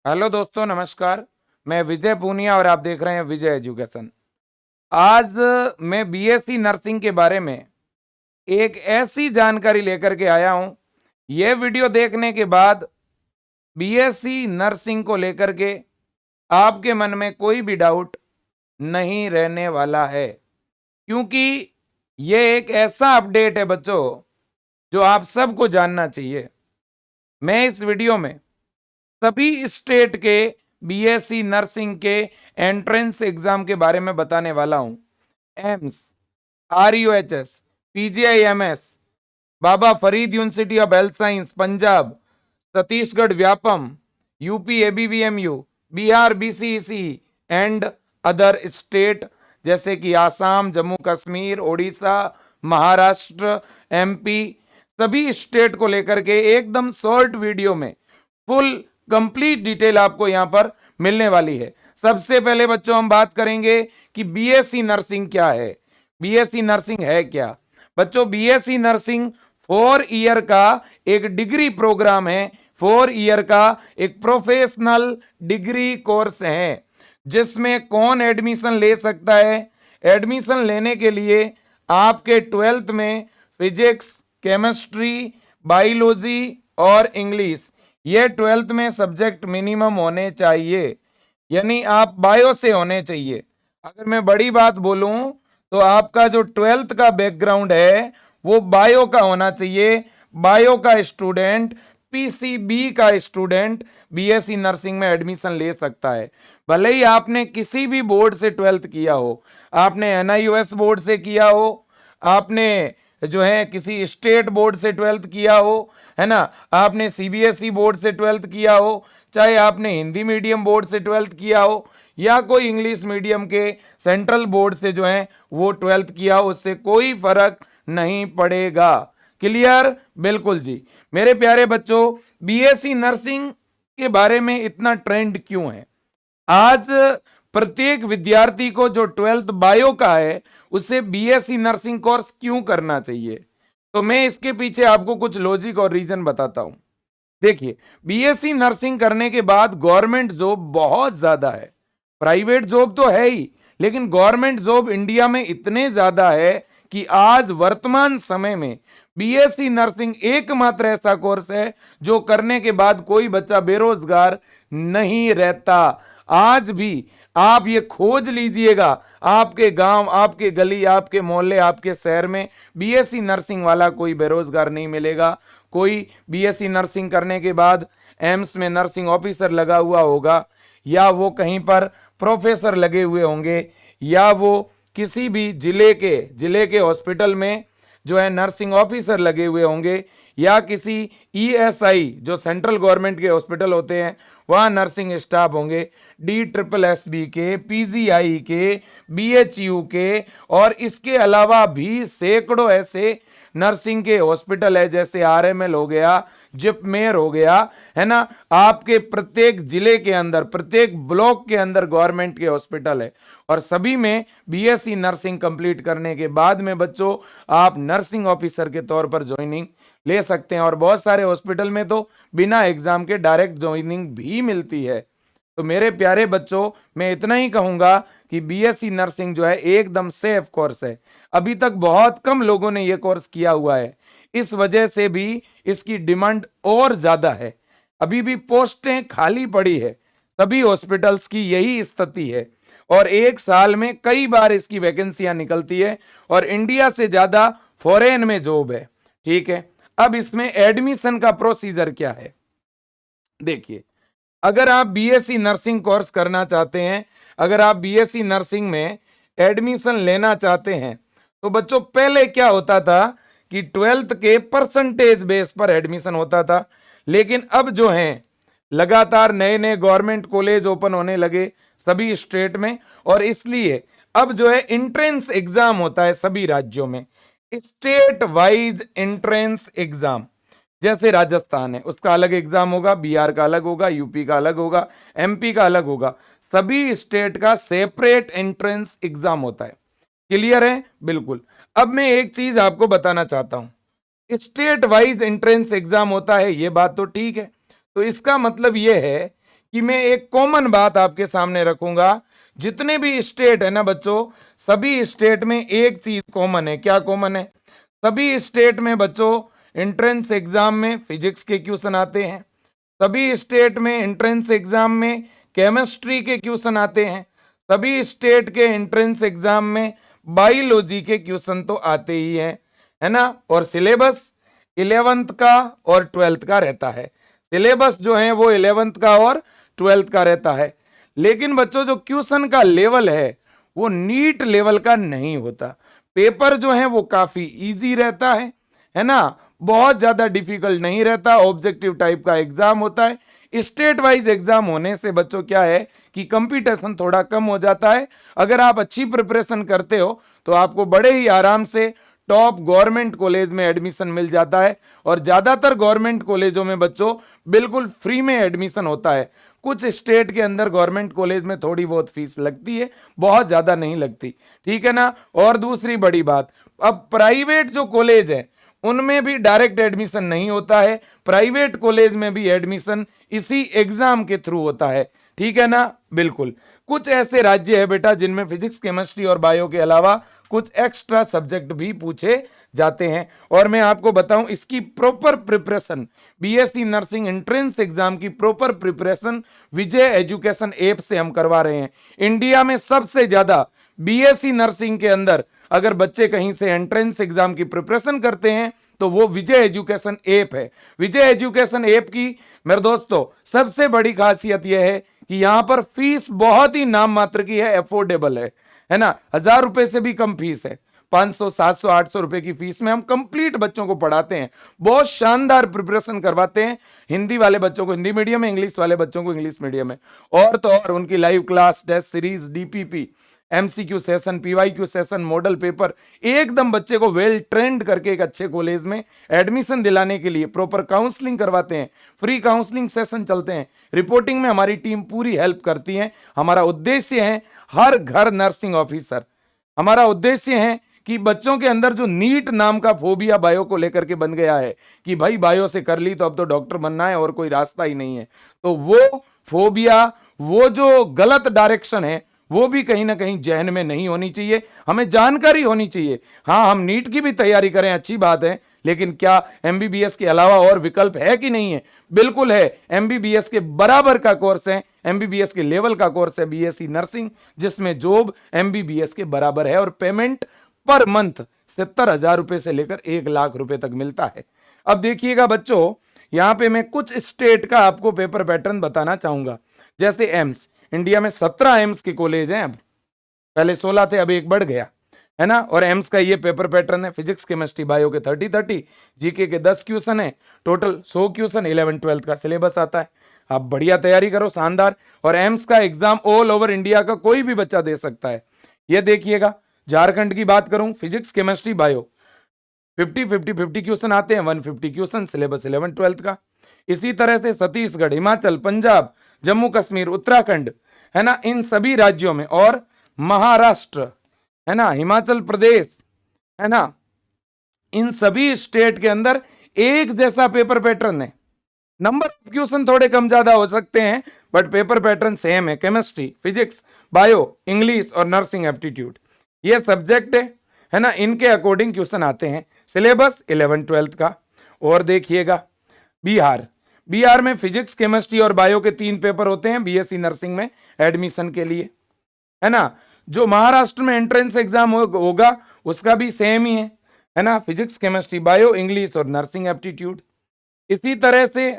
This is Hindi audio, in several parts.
हेलो दोस्तों, नमस्कार। मैं विजय पूनिया और आप देख रहे हैं विजय एजुकेशन। आज मैं बीएससी नर्सिंग के बारे में एक ऐसी जानकारी लेकर के आया हूं। यह वीडियो देखने के बाद बीएससी नर्सिंग को लेकर के आपके मन में कोई भी डाउट नहीं रहने वाला है, क्योंकि यह एक ऐसा अपडेट है बच्चों जो आप सबको जानना चाहिए। मैं इस वीडियो में सभी स्टेट के बीएससी नर्सिंग के एंट्रेंस एग्जाम के बारे में बताने वाला हूं। AIIMS, RUHS, PGIMS, Baba Farid university of health science Punjab, Chhattisgarh Vyapam, UP ABVMU, Bihar BCEC and other state जैसे कि आसाम, जम्मू कश्मीर, ओडिशा, महाराष्ट्र, एमपी, सभी स्टेट को लेकर के एकदम शॉर्ट वीडियो में फुल कंप्लीट डिटेल आपको यहां पर मिलने वाली है। सबसे पहले बच्चों हम बात करेंगे कि बीएससी नर्सिंग क्या है। बीएससी नर्सिंग है क्या बच्चों? बीएससी नर्सिंग 4 ईयर का एक डिग्री प्रोग्राम है। 4 ईयर का एक प्रोफेशनल डिग्री कोर्स है जिसमें कौन एडमिशन ले सकता है। एडमिशन लेने के लिए आपके 12th में फिजिक्स, केमिस्ट्री, बायोलॉजी और इंग्लिश, ये 12th में सब्जेक्ट मिनिमम होने चाहिए, यानी आप बायो से होने चाहिए। अगर मैं बड़ी बात बोलूं तो आपका जो 12th का बैकग्राउंड है वो बायो का होना चाहिए। बायो का स्टूडेंट, पीसीबी का स्टूडेंट बीएससी नर्सिंग में एडमिशन ले सकता है। भले ही आपने किसी भी बोर्ड से 12th किया हो, आपने एनआईओएस बोर्ड से किया हो, आपने जो है किसी स्टेट बोर्ड से 12th किया हो, है ना, आपने सीबीएसई बोर्ड से 12th किया हो, चाहे आपने हिंदी मीडियम बोर्ड से 12th किया हो या कोई इंग्लिश मीडियम के सेंट्रल बोर्ड से जो है वो 12th किया हो, उससे कोई फर्क नहीं पड़ेगा। क्लियर? बिल्कुल जी। मेरे प्यारे बच्चों, बीएससी नर्सिंग के बारे में इतना ट्रेंड क्यों है? आज प्रत्येक विद्यार्थी को जो 12th बायो का है उसे बीएससी नर्सिंग कोर्स क्यों करना चाहिए? तो मैं इसके पीछे आपको कुछ लॉजिक और रीजन बताता हूं। देखिए, बीएससी नर्सिंग करने के बाद गवर्नमेंट जॉब बहुत ज्यादा है। प्राइवेट जॉब तो है ही, लेकिन गवर्नमेंट जॉब इंडिया में इतने ज्यादा है कि आज वर्तमान समय में बीएससी नर्सिंग एकमात्र ऐसा कोर्स है जो करने के बाद कोई बच्चा बेरोजगार नहीं रहता। आज भी आप ये खोज लीजिएगा, आपके गांव, आपके गली, आपके मोहल्ले, आपके शहर में बीएससी नर्सिंग वाला कोई बेरोजगार नहीं मिलेगा। कोई बीएससी नर्सिंग करने के बाद एम्स में नर्सिंग ऑफिसर लगा हुआ होगा, या वो कहीं पर प्रोफेसर लगे हुए होंगे, या वो किसी भी जिले के हॉस्पिटल में जो है नर्सिंग ऑफिसर लगे हुए होंगे, या किसी ईएसआई जो सेंट्रल गवर्नमेंट के हॉस्पिटल होते हैं वहां नर्सिंग स्टाफ होंगे, DSSB के, पीजीआई के, बीएचयू के, और इसके अलावा भी सैकड़ों ऐसे नर्सिंग के हॉस्पिटल है, जैसे आरएमएल हो गया, जिपमेर हो गया, है ना। आपके प्रत्येक जिले के अंदर, प्रत्येक ब्लॉक के अंदर गवर्नमेंट के हॉस्पिटल है, और सभी में बीएससी नर्सिंग कंप्लीट करने के बाद में बच्चों आप नर्सिंग ऑफिसर के तौर पर ज्वाइनिंग ले सकते हैं। और बहुत सारे हॉस्पिटल में तो बिना एग्जाम के डायरेक्ट ज्वाइनिंग भी मिलती है। तो मेरे प्यारे बच्चों, मैं इतना ही कहूंगा कि बीएससी नर्सिंग जो है एकदम सेफ कोर्स है। अभी तक बहुत कम लोगों ने यह कोर्स किया हुआ है, इस वजह से भी इसकी डिमांड और ज्यादा है। अभी भी पोस्टें खाली पड़ी है, सभी हॉस्पिटल्स की यही स्थिति है, और एक साल में कई बार इसकी वैकेंसियां निकलती है, और इंडिया से ज्यादा फॉरेन में जॉब है। ठीक है, अब इसमें एडमिशन का प्रोसीजर क्या है? देखिए, अगर आप बीएससी नर्सिंग कोर्स करना चाहते हैं, अगर आप बीएससी नर्सिंग में एडमिशन लेना चाहते हैं, तो बच्चों पहले क्या होता था कि 12th के परसेंटेज बेस पर एडमिशन होता था, लेकिन अब जो है लगातार नए नए गवर्नमेंट कॉलेज ओपन होने लगे सभी स्टेट में, और इसलिए अब जो है एंट्रेंस एग्जाम होता है सभी राज्यों में, स्टेट वाइज एंट्रेंस एग्जाम। जैसे राजस्थान है उसका अलग एग्जाम होगा, बिहार का अलग होगा, यूपी का अलग होगा, एमपी का अलग होगा, सभी स्टेट का सेपरेट एंट्रेंस एग्जाम होता है। क्लियर है? बिल्कुल। अब मैं एक चीज आपको बताना चाहता हूं, स्टेट वाइज एंट्रेंस एग्जाम होता है, ये बात तो ठीक है। तो इसका मतलब यह है कि मैं एक कॉमन बात आपके सामने रखूंगा, जितने भी स्टेट है ना बच्चों, सभी स्टेट में एक चीज कॉमन है। क्या कॉमन है? सभी स्टेट में बच्चों एंट्रेंस एग्जाम में फिजिक्स के क्वेश्चन आते हैं, सभी स्टेट में एंट्रेंस एग्जाम में केमिस्ट्री के क्वेश्चन आते हैं, सभी स्टेट के एंट्रेंस एग्जाम में बायोलॉजी के क्वेश्चन तो आते ही हैं, है ना। और सिलेबस 11th का और 12th का रहता है। सिलेबस जो है वो 11th का और 12th का रहता है। लेकिन बच्चों जो क्वेश्चन का लेवल है वो नीट लेवल का नहीं होता। पेपर जो है वो काफी इजी रहता है ना, बहुत ज्यादा डिफिकल्ट नहीं रहता। ऑब्जेक्टिव टाइप का एग्जाम होता है। स्टेट वाइज एग्जाम होने से बच्चों क्या है कि कंपटीशन थोड़ा कम हो जाता है। अगर आप अच्छी प्रिपरेशन करते हो तो आपको बड़े ही आराम से टॉप गवर्नमेंट कॉलेज में एडमिशन मिल जाता है। और ज्यादातर गवर्नमेंट कॉलेजों में बच्चों बिल्कुल फ्री में एडमिशन होता है। कुछ स्टेट के अंदर गवर्नमेंट कॉलेज में थोड़ी बहुत फीस लगती है, बहुत ज्यादा नहीं लगती, ठीक है ना। और दूसरी बड़ी बात, अब प्राइवेट जो कॉलेज है उनमें भी डायरेक्ट एडमिशन नहीं होता है, प्राइवेट कॉलेज में भी एडमिशन इसी एग्जाम के थ्रू होता है, ठीक है ना। बिल्कुल कुछ ऐसे राज्य है बेटा जिनमें फिजिक्स केमिस्ट्री और बायो के अलावा कुछ एक्स्ट्रा सब्जेक्ट भी पूछे जाते हैं। और मैं आपको बताऊं इसकी proper preparation, BSc nursing entrance exam की प्रॉपर प्रिपरेशन विजय एजुकेशन ऐप से हम करवा रहे हैं। इंडिया में सबसे ज्यादा बीएससी नर्सिंग के अंदर अगर बच्चे कहीं से एंट्रेंस एग्जाम की प्रिपरेशन करते हैं तो वो विजय एजुकेशन ऐप है। विजय एजुकेशन ऐप की मेरे दोस्तों सबसे बड़ी खासियत यह है कि यहां पर फीस बहुत ही नाम मात्र की है, अफोर्डेबल है ना। 1000 रुपए से भी कम फीस है। 500, 700, 800 रुपए की फीस में हम कंप्लीट बच्चों को पढ़ाते हैं, बहुत शानदार प्रिपरेशन करवाते हैं। हिंदी वाले बच्चों को हिंदी मीडियम में, इंग्लिश वाले बच्चों को इंग्लिश मीडियम में। और तो और उनकी live class, test series, DPP, MCQ session, PYQ session, model paper, एकदम बच्चे को वेल ट्रेंड करके एक अच्छे कॉलेज में एडमिशन दिलाने के लिए प्रॉपर काउंसलिंग करवाते हैं। फ्री काउंसलिंग सेशन चलते हैं, रिपोर्टिंग में हमारी टीम पूरी हेल्प करती है। हमारा उद्देश्य है हर घर नर्सिंग ऑफिसर। हमारा उद्देश्य है कि बच्चों के अंदर जो नीट नाम का फोबिया बायो को लेकर के बन गया है कि भाई बायो से कर ली तो अब तो डॉक्टर बनना है और कोई रास्ता ही नहीं है, तो वो फोबिया, वो जो गलत डायरेक्शन है वो भी कहीं ना कहीं जहन में नहीं होनी चाहिए। हमें जानकारी होनी चाहिए। हाँ, हम नीट की भी तैयारी करें, अच्छी बात है, लेकिन क्या एमबीबीएस के अलावा और विकल्प है कि नहीं है? बिल्कुल है। एमबीबीएस के बराबर का कोर्स है, एमबीबीएस के लेवल का कोर्स है बीएससी नर्सिंग, जिसमें जॉब एमबीबीएस के बराबर है और पेमेंट पर मंथ 70,000 रुपए से लेकर 1 लाख रुपए तक मिलता है। अब देखिएगा बच्चों, यहां पे मैं कुछ स्टेट का आपको पेपर पैटर्न बताना चाहूंगा। जैसे एम्स, इंडिया में 17 एम्स के कॉलेज हैं, अब पहले 16 थे, अब एक बढ़ गया, है ना। और एम्स का ये पेपर पैटर्न है। फिजिक्स केमिस्ट्री बायो के 30-30, जीके के 10 क्वेश्चन है, टोटल 100 क्वेश्चन, 11-12 का सिलेबस आता है। आप बढ़िया तैयारी करो, शानदार। और एम्स का एग्जाम ऑल ओवर इंडिया का कोई भी बच्चा दे सकता है। ये देखिएगा, झारखंड की बात करूं, फिजिक्स केमिस्ट्री बायो 50-50 क्वेश्चन आते हैं, 150 क्वेश्चन, सिलेबस 11-12 का। इसी तरह से छत्तीसगढ़, हिमाचल, पंजाब, जम्मू कश्मीर, उत्तराखंड, है ना, इन सभी राज्यों में, और महाराष्ट्र, है ना, हिमाचल प्रदेश, है ना, इन सभी स्टेट के अंदर एक जैसा पेपर पैटर्न है। नंबर ऑफ क्वेश्चन थोड़े कम ज्यादा हो सकते हैं, बट पेपर पैटर्न सेम है। केमिस्ट्री, फिजिक्स, बायो, इंग्लिश और नर्सिंग एप्टीट्यूड, ये सब्जेक्ट है ना, इनके अकॉर्डिंग क्वेश्चन आते हैं। सिलेबस 11-12 का। और देखिएगा बिहार में फिजिक्स, केमिस्ट्री और बायो के 3 पेपर होते हैं बीएससी नर्सिंग में एडमिशन के लिए, है ना। जो महाराष्ट्र में एंट्रेंस एग्जाम होगा उसका भी सेम ही है ना, फिजिक्स, केमिस्ट्री, बायो, इंग्लिश और नर्सिंग एप्टीट्यूड। इसी तरह से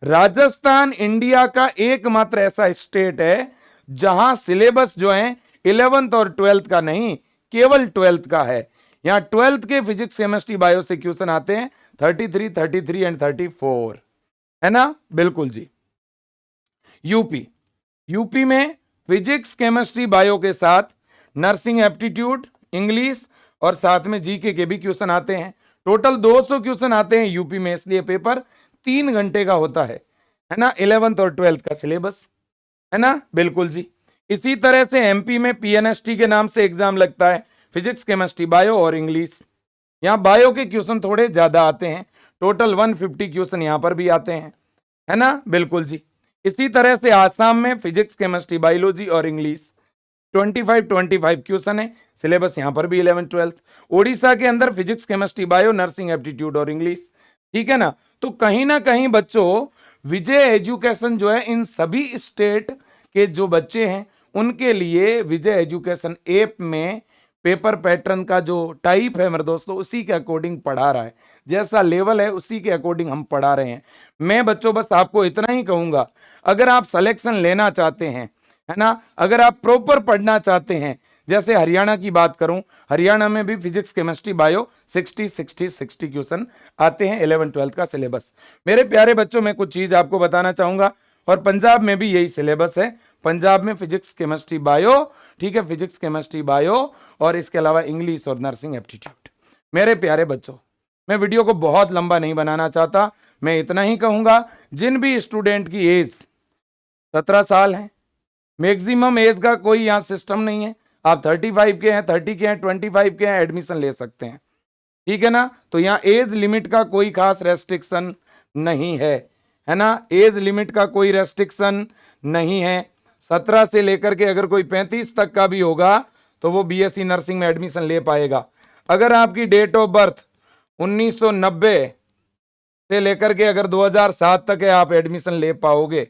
राजस्थान इंडिया का एकमात्र ऐसा स्टेट है जहां सिलेबस जो है 11th और 12th का नहीं, केवल 12th का है। यहां 12th के फिजिक्स, केमिस्ट्री, बायो से क्वेश्चन आते हैं 33, 33 एंड 34, है ना। बिल्कुल जी। यूपी में फिजिक्स, केमिस्ट्री, बायो के साथ नर्सिंग एप्टीट्यूड, इंग्लिश और साथ में जीके के भी क्वेश्चन आते हैं। टोटल 200 क्वेश्चन आते हैं यूपी में, इसलिए पेपर 3 घंटे का होता है ना। 11th और 12th का सिलेबस, है ना। बिल्कुल जी। इसी तरह से एमपी में पीएनएसटी के नाम से एग्जाम लगता है, फिजिक्स, केमिस्ट्री, बायो और इंग्लिश। यहां बायो के क्वेश्चन थोड़े ज्यादा आते हैं, टोटल 150 क्वेश्चन यहां पर भी आते हैं, है ना। बिल्कुल जी। इसी तरह से आसाम में फिजिक्स, केमिस्ट्री, बायोलॉजी और इंग्लिश 25 क्वेश्चन है। सिलेबस यहां पर भी 11th 12th। ओडिशा के अंदर physics, chemistry, bio, nursing, aptitude और इंग्लिश। ठीक है ना। तो कहीं ना कहीं बच्चों विजय एजुकेशन जो है इन सभी स्टेट के जो बच्चे हैं उनके लिए विजय एजुकेशन ऐप में पेपर पैटर्न का जो टाइप है मेरे दोस्तों उसी के अकॉर्डिंग पढ़ा रहा है। जैसा लेवल है उसी के अकॉर्डिंग हम पढ़ा रहे हैं। मैं बच्चों बस आपको इतना ही कहूंगा, अगर आप सिलेक्शन लेना चाहते हैं, है ना, अगर आप प्रॉपर पढ़ना चाहते हैं, जैसे हरियाणा की बात करूं, हरियाणा में भी फिजिक्स, केमिस्ट्री, बायो 60 क्वेश्चन आते हैं 11th 12th का सिलेबस। मेरे प्यारे बच्चों मैं कुछ चीज आपको बताना चाहूंगा, और पंजाब में भी यही सिलेबस है। पंजाब में फिजिक्स, केमिस्ट्री, बायो, ठीक है, फिजिक्स, केमिस्ट्री, बायो और इसके अलावा इंग्लिश और नर्सिंग, एप्टीट्यूड। मेरे प्यारे बच्चों मैं वीडियो को बहुत लंबा नहीं बनाना चाहता, मैं इतना ही कहूंगा, जिन भी स्टूडेंट की एज 17 साल है, मैक्सिमम एज का कोई यहां सिस्टम नहीं है, आप 35 के हैं, 30 के हैं, 25 के हैं, एडमिशन ले सकते हैं। ठीक है ना। तो यहां एज लिमिट का कोई खास रेस्ट्रिक्शन नहीं है ना, एज लिमिट का कोई रेस्ट्रिक्शन नहीं है। 17 से लेकर के अगर कोई 35 तक का भी होगा तो वो बीएससी नर्सिंग में एडमिशन ले पाएगा। अगर आपकी डेट ऑफ बर्थ 1990 से लेकर के अगर 2007 तक है आप एडमिशन ले पाओगे।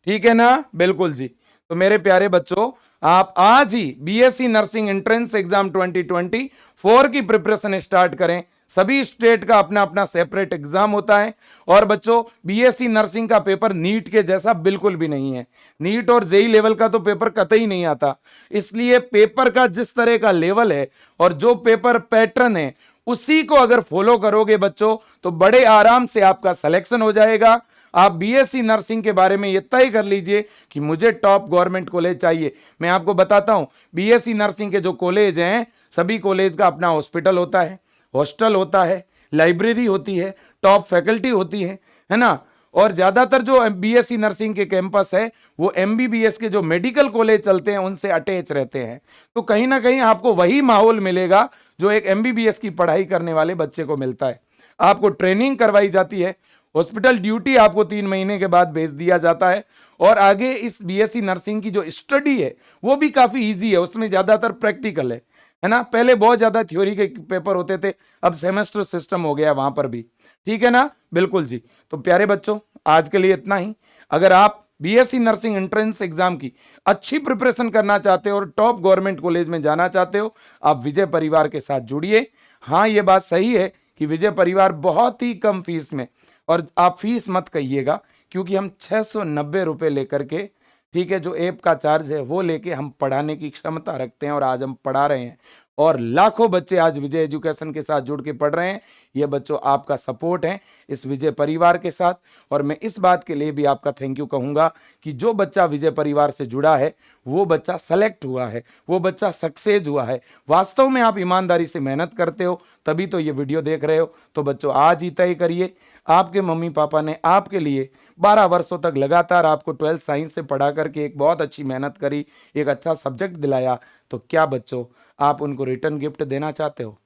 ठीक है ना, बिल्कुल जी। तो मेरे प्यारे बच्चों आप आज ही बीएससी नर्सिंग एंट्रेंस एग्जाम 2024 की प्रिपरेशन स्टार्ट करें। सभी स्टेट का अपना अपना सेपरेट एग्जाम होता है, और बच्चों बीएससी नर्सिंग का पेपर नीट के जैसा बिल्कुल भी नहीं है। नीट और जेई लेवल का तो पेपर कतई नहीं आता, इसलिए पेपर का जिस तरह का लेवल है और जो पेपर पैटर्न है उसी को अगर फॉलो करोगे बच्चों तो बड़े आराम से आपका सिलेक्शन हो जाएगा। आप बीएससी नर्सिंग के बारे में ये तय कर लीजिए कि मुझे टॉप गवर्नमेंट कॉलेज चाहिए। मैं आपको बताता हूं, बीएससी नर्सिंग के जो कॉलेज हैं सभी कॉलेज का अपना हॉस्पिटल होता है, हॉस्टल होता है, लाइब्रेरी होती है, टॉप फैकल्टी होती है ना। और ज्यादातर जो बीएससी नर्सिंग के कैंपस है वो एमबीबीएस के जो मेडिकल कॉलेज चलते हैं उनसे अटैच रहते हैं। तो कहीं ना कहीं आपको वही माहौल मिलेगा जो एक एमबीबीएस की पढ़ाई करने वाले बच्चे को मिलता है। आपको ट्रेनिंग करवाई जाती है, हॉस्पिटल ड्यूटी आपको 3 महीने के बाद भेज दिया जाता है, और आगे इस बीएससी नर्सिंग की जो स्टडी है वो भी काफी इजी है, उसमें ज्यादातर प्रैक्टिकल है ना। पहले बहुत ज्यादा थ्योरी के पेपर होते थे, अब सेमेस्टर सिस्टम हो गया वहां पर भी। ठीक है ना, बिल्कुल जी। तो प्यारे बच्चों आज के लिए इतना ही। अगर आप बीएससी नर्सिंग एंट्रेंस एग्जाम की अच्छी प्रिपरेशन करना चाहते हो और टॉप गवर्नमेंट कॉलेज में जाना चाहते हो, आप विजय परिवार के साथ जुड़िए। हाँ ये बात सही है कि विजय परिवार बहुत ही कम फीस में, और आप फीस मत कहिएगा क्योंकि हम 690 रुपए लेकर के, ठीक है, जो ऐप का चार्ज है वो लेके हम पढ़ाने की क्षमता रखते हैं, और आज हम पढ़ा रहे हैं और लाखों बच्चे आज विजय एजुकेशन के साथ जुड़ के पढ़ रहे हैं। ये बच्चों आपका सपोर्ट है इस विजय परिवार के साथ, और मैं इस बात के लिए भी आपका थैंक यू कहूंगा कि जो बच्चा विजय परिवार से जुड़ा है वो बच्चा सेलेक्ट हुआ है, वो बच्चा सक्सेस हुआ है। वास्तव में आप ईमानदारी से मेहनत करते हो तभी तो ये वीडियो देख रहे हो। तो बच्चों आज ही तय करिए, आपके मम्मी पापा ने आपके लिए 12 वर्षों तक लगातार आपको 12th साइंस से पढ़ा करके एक बहुत अच्छी मेहनत करी, एक अच्छा सब्जेक्ट दिलाया, तो क्या बच्चों आप उनको रिटर्न गिफ्ट देना चाहते हो?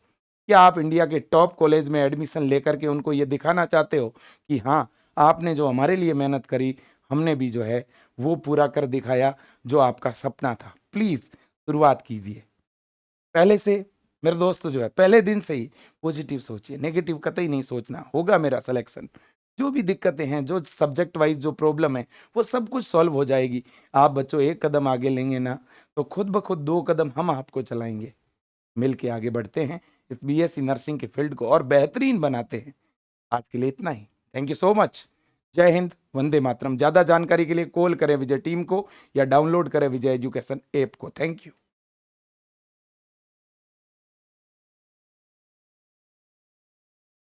क्या आप इंडिया के टॉप कॉलेज में एडमिशन लेकर के उनको ये दिखाना चाहते हो कि हाँ आपने जो हमारे लिए मेहनत करी हमने भी जो है वो पूरा कर दिखाया जो आपका सपना था? प्लीज शुरुआत कीजिए पहले से। मेरे दोस्त जो है पहले दिन से ही पॉजिटिव सोचिए, नेगेटिव कतई नहीं सोचना। होगा मेरा सिलेक्शन, जो भी दिक्कतें हैं, जो सब्जेक्ट वाइज जो प्रॉब्लम है वो सब कुछ सॉल्व हो जाएगी। आप बच्चों एक कदम आगे लेंगे ना तो खुद ब खुद 2 कदम हम आपको चलाएंगे, मिल के आगे बढ़ते हैं, इस बीएससी नर्सिंग के फील्ड को और बेहतरीन बनाते हैं। आज के लिए इतना ही। Thank you so much. जय हिंद, वंदे मातरम। ज्यादा जानकारी के लिए कॉल करें विजय टीम को या डाउनलोड करें विजय एजुकेशन ऐप को। Thank you.